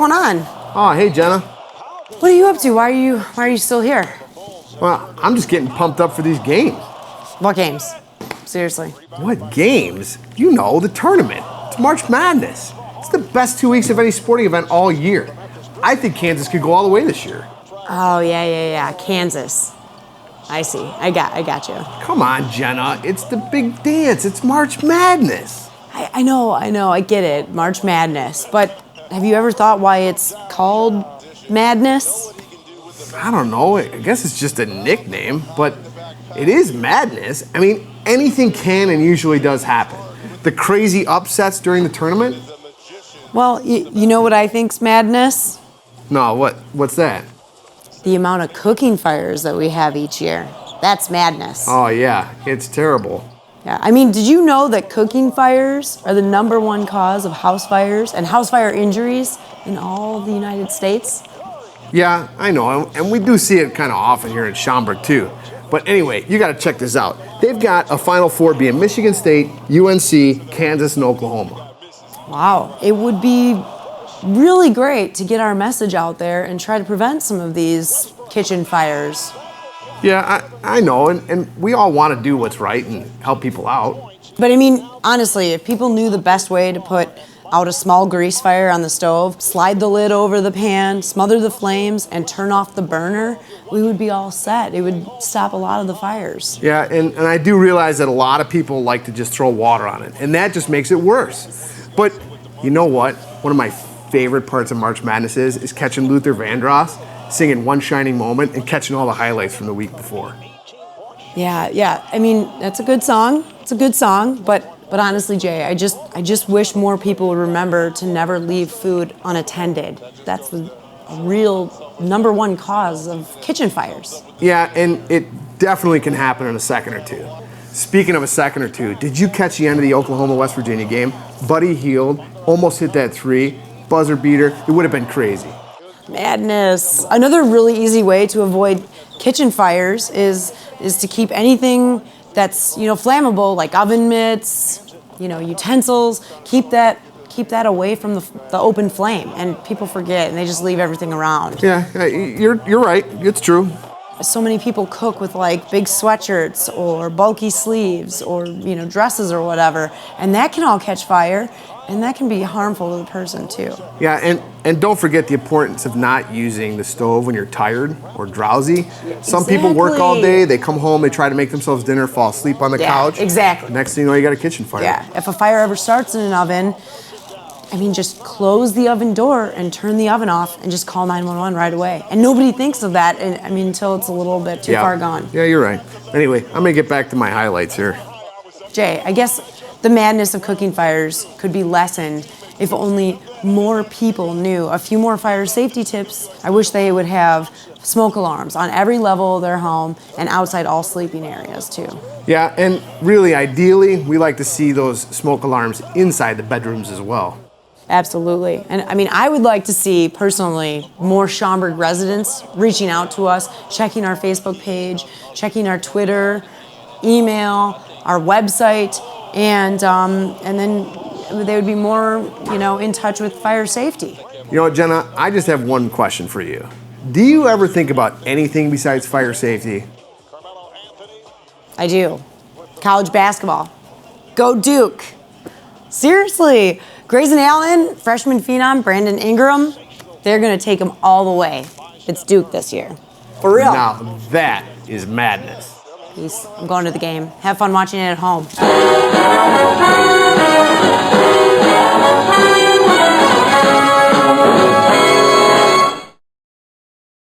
going on? Oh, hey, Jenna. What are you up to? Why are you still here? Well, I'm just getting pumped up for these games. What games? Seriously. What games? You know, the tournament. It's March Madness. It's the best 2 weeks of any sporting event all year. I think Kansas could go all the way this year. Oh, yeah. Kansas. I see. I got you. Come on, Jenna. It's the big dance. It's March Madness. I know. I get it. March Madness. But have you ever thought why it's called Madness? I don't know. I guess it's just a nickname, but it is madness. I mean, anything can and usually does happen. The crazy upsets during the tournament? Well, you know what I think's madness? No, what's that? The amount of cooking fires that we have each year. That's madness. Oh, yeah. It's terrible. Yeah, I mean, did you know that cooking fires are the #1 cause of house fires and house fire injuries in all of the United States? Yeah, I know, and we do see it kind of often here in Schaumburg too. But anyway, you got to check this out. They've got a Final Four being Michigan State, UNC, Kansas, and Oklahoma. Wow, it would be really great to get our message out there and try to prevent some of these kitchen fires. Yeah, I know, and we all want to do what's right and help people out. But I mean, honestly, if people knew the best way to put out a small grease fire on the stove, slide the lid over the pan, smother the flames, and turn off the burner, we would be all set. It would stop a lot of the fires. Yeah, and I do realize that a lot of people like to just throw water on it, and that just makes it worse. But you know what? One of my favorite parts of March Madness is catching Luther Vandross singing One Shining Moment and catching all the highlights from the week before. Yeah. I mean, that's a good song. It's a good song, but honestly, Jay, I just wish more people would remember to never leave food unattended. That's the real #1 cause of kitchen fires. Yeah, and it definitely can happen in a second or two. Speaking of a second or two, did you catch the end of the Oklahoma-West Virginia game? Buddy Hield almost hit that three, buzzer beater. It would have been crazy. Madness. Another really easy way to avoid kitchen fires is to keep anything that's, flammable, like oven mitts, utensils, keep that away from the open flame. And people forget and they just leave everything around. Yeah, you're right. It's true. So many people cook with like big sweatshirts or bulky sleeves or, dresses or whatever, and that can all catch fire. And that can be harmful to the person too. Yeah, and don't forget the importance of not using the stove when you're tired or drowsy. Some people work all day, they come home, they try to make themselves dinner, fall asleep on the couch. Exactly. Next thing you know, you got a kitchen fire. Yeah, if a fire ever starts in an oven, just close the oven door and turn the oven off and just call 911 right away. And nobody thinks of that, until it's a little bit too far gone. Yeah, you're right. Anyway, I'm gonna get back to my highlights here. Jay, I guess the madness of cooking fires could be lessened if only more people knew a few more fire safety tips. I wish they would have smoke alarms on every level of their home and outside all sleeping areas too. Yeah, and really, ideally, we like to see those smoke alarms inside the bedrooms as well. Absolutely. And I would like to see, personally, more Schaumburg residents reaching out to us, checking our Facebook page, checking our Twitter, email, our website, and then they would be more, in touch with fire safety. You know what, Jenna? I just have one question for you. Do you ever think about anything besides fire safety? I do. College basketball. Go Duke. Seriously. Grayson Allen, freshman phenom, Brandon Ingram, they're going to take them all the way. It's Duke this year. For real. Now that is madness. Peace. I'm going to the game. Have fun watching it at home.